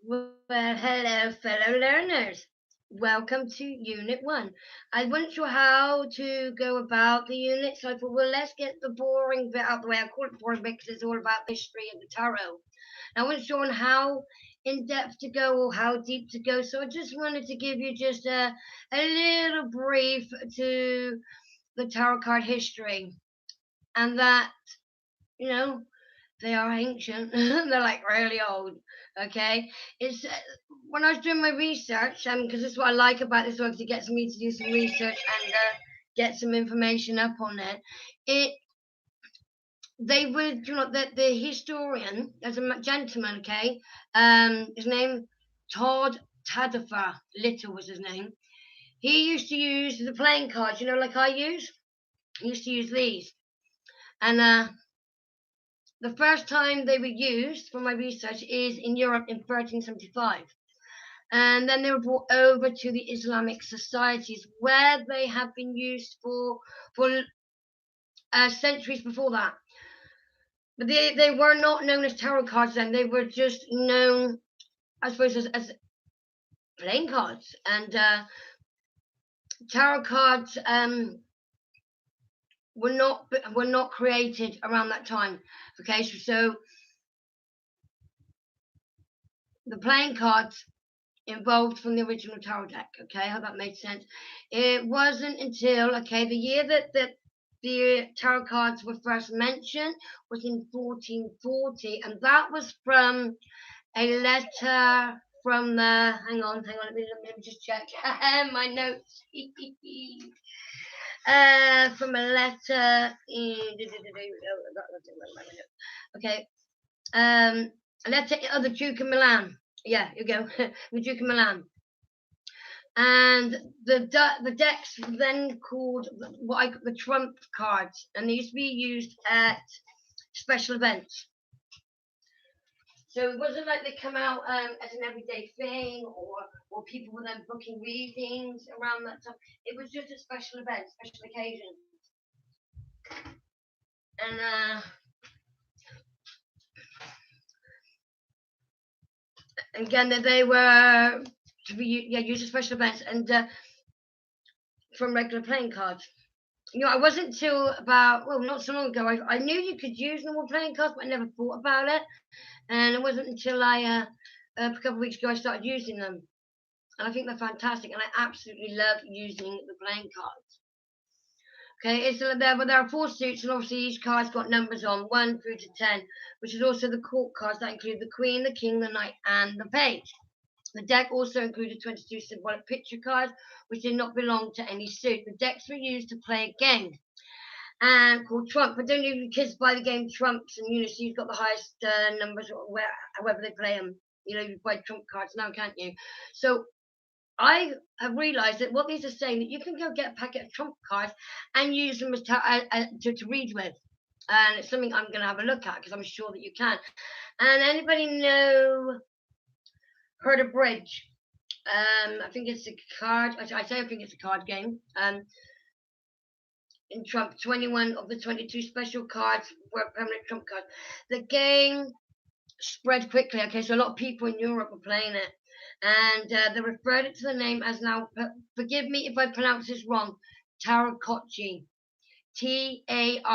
Well, hello, fellow learners. Welcome to Unit 1. I wasn't sure how to go about the unit, so I thought, well, let's get the boring bit out of the way. I call it boring bit because it's all about the history of the tarot. I wasn't sure on how in depth to go or how deep to go, so I just wanted to give you just a little brief to the tarot card history. And that, you know, they are ancient. They're like really old. Okay, it's when I was doing my research, because this is what I like about this one, because it gets me to do some research and get some information up on it. It they would, that the historian, there's a gentleman, okay, his name Todd Tadapher Little was his name. He used to use the playing cards, like I use. He used to use these, and the first time they were used for my research is in Europe in 1375. And then they were brought over to the Islamic societies where they have been used for centuries before that. But they were not known as tarot cards then. They were just known, I suppose, as playing cards. And tarot cards were not created around that time. Okay, so the playing cards involved from the original tarot deck. Okay, how that made sense. It wasn't until the year that the tarot cards were first mentioned was in 1440, and that was from a letter from the. Hang on, let me just check my notes. From a letter in. Okay, a letter of the Duke of Milan. Yeah, you go. The Duke of Milan. And the decks were then called the trump cards, and they used to be used at special events. So it wasn't like they come out as an everyday thing, or people were then booking readings around that time. It was just a special event, special occasion. And again, that they were to be used at special events and from regular playing cards. I wasn't till about, well, not so long ago. I knew you could use normal playing cards, but I never thought about it. And it wasn't until a couple of weeks ago I started using them. And I think they're fantastic, and I absolutely love using the playing cards. Okay, there are 4 suits, and obviously each card's got numbers on 1 through to 10, which is also the court cards that include the Queen, the King, the Knight, and the Page. The deck also included 22 symbolic picture cards, which did not belong to any suit. The decks were used to play a game called Trump. But don't you kids buy the game Trumps, and so you've got the highest numbers, or however they play them. You buy Trump cards now, can't you? So I have realised that what these are saying, that you can go get a packet of Trump cards and use them as to read with. And it's something I'm going to have a look at, because I'm sure that you can. And anybody know heard of Bridge? I think it's a card. I think it's a card game. In Trump, 21 of the 22 special cards were permanent Trump cards. The game spread quickly. Okay, so a lot of people in Europe were playing it, and they referred it to the name as now. Forgive me if I pronounce this wrong. Tarocchi, Tarocchi,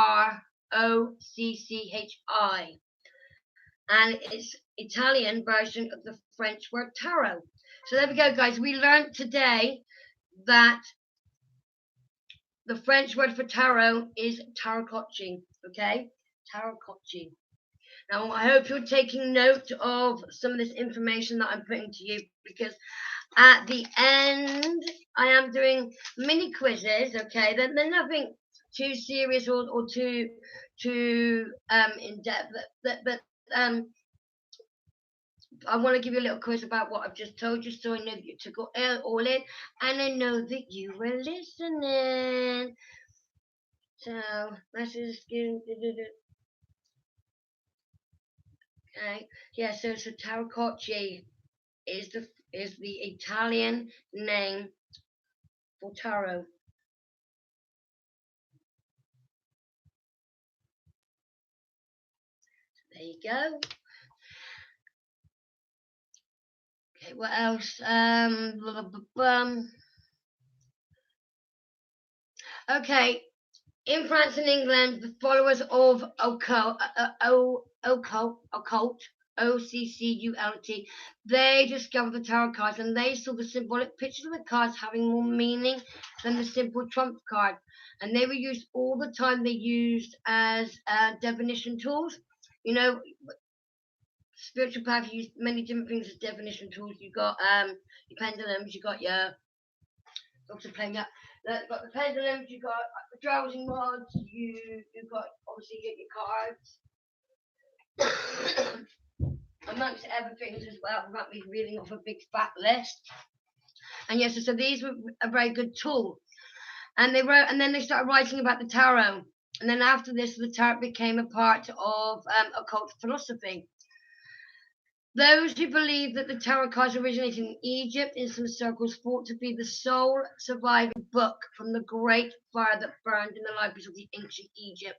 and it's Italian version of the French word tarot. So there we go, guys. We learned today that the French word for tarot is tarocchi. Okay, tarocchi. Now, I hope you're taking note of some of this information that I'm putting to you, because at the end, I am doing mini quizzes. Okay, they're nothing too serious or too in depth, but I want to give you a little quiz about what I've just told you, so I know that you took all in, and I know that you were listening. So let's just get. Okay, yeah. So tarocchi is the Italian name for tarot. There you go. Okay, what else? Blah, blah, blah. Okay, in France and England, the followers of occult, OCCULT, they discovered the tarot cards and they saw the symbolic pictures of the cards having more meaning than the simple trump card. And they were used all the time. They used as divination tools. You know, spiritual path used many different things as divination tools. You got your pendulums, you got your also playing that. You've got the pendulums, you've got the dowsing rods, you've got obviously your cards. Amongst other things as well, without me reading off a big fat list. And yes, so these were a very good tool. And they wrote, and then they started writing about the tarot. And then after this, the tarot became a part of occult philosophy. Those who believe that the tarot cards originated in Egypt in some circles thought to be the sole surviving book from the great fire that burned in the libraries of the ancient Egypt.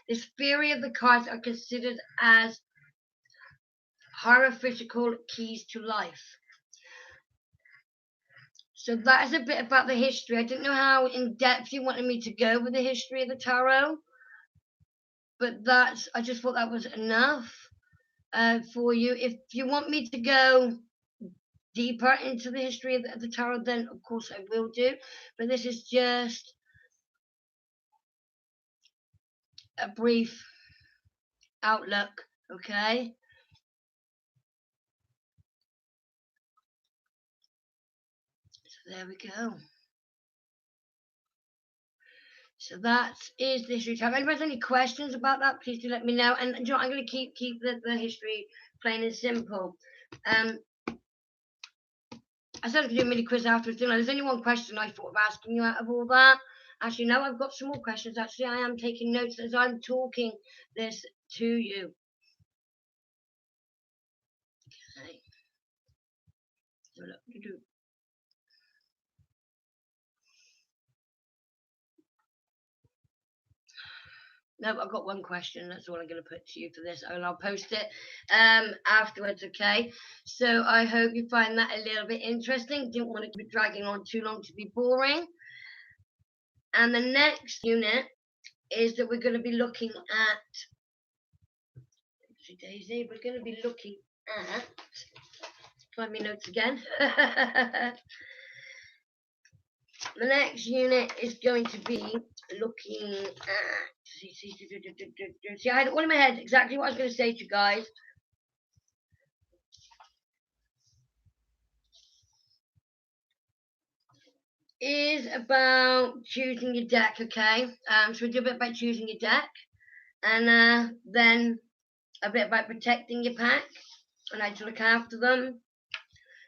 This theory of the cards are considered as hieroglyphical keys to life. So that is a bit about the history. I didn't know how in depth you wanted me to go with the history of the tarot, but I just thought that was enough for you. If you want me to go deeper into the history of the tarot, then of course I will do. But this is just a brief outlook, okay? So there we go. So that is the history tab. If anyone has any questions about that, please do let me know. And you know, I'm going to keep the history plain and simple. I said I could do a mini quiz afterwards. There's only one question I thought of asking you out of all that. Actually, no, I've got some more questions. Actually, I am taking notes as I'm talking this to you. Okay. So look, no, I've got one question. That's all I'm going to put to you for this, and I'll post it afterwards. Okay. So I hope you find that a little bit interesting. Didn't want it to be dragging on too long to be boring. And the next unit is that we're going to be looking at. Daisy, we're going to be looking at. Find me notes again. The next unit is going to be looking at. See, I had it all in my head exactly what I was going to say to you guys. Is about choosing your deck, okay? So we do a bit about choosing your deck, and then a bit about protecting your pack, and how to look after them,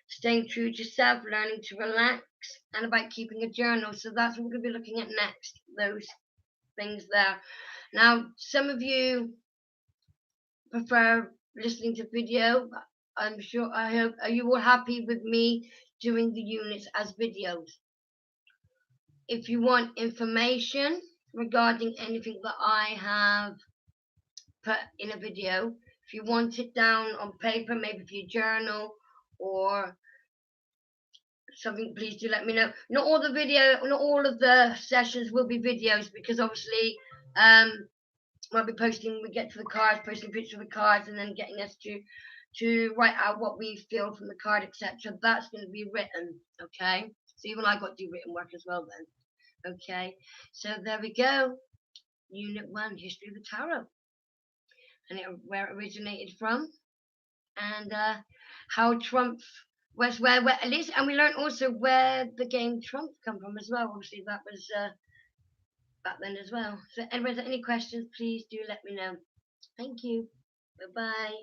staying true to yourself, learning to relax, and about keeping a journal. So that's what we're going to be looking at next, those things there. Now, some of you prefer listening to video. I hope, are you all happy with me doing the units as videos? If you want information regarding anything that I have put in a video, if you want it down on paper, maybe for your journal or something, please do let me know. Not all of the sessions will be videos, because obviously we'll be posting, we get to the cards, posting pictures of the cards, and then getting us to write out what we feel from the card, etc. That's going to be written, okay? So even I got to do written work as well then, okay? So there we go. Unit 1, History of the Tarot, and where it originated from, and how Trump was where at least, and we learned also where the game Trump come from as well. Obviously, that was back then as well. So, anyways, any questions, please do let me know. Thank you. Bye bye.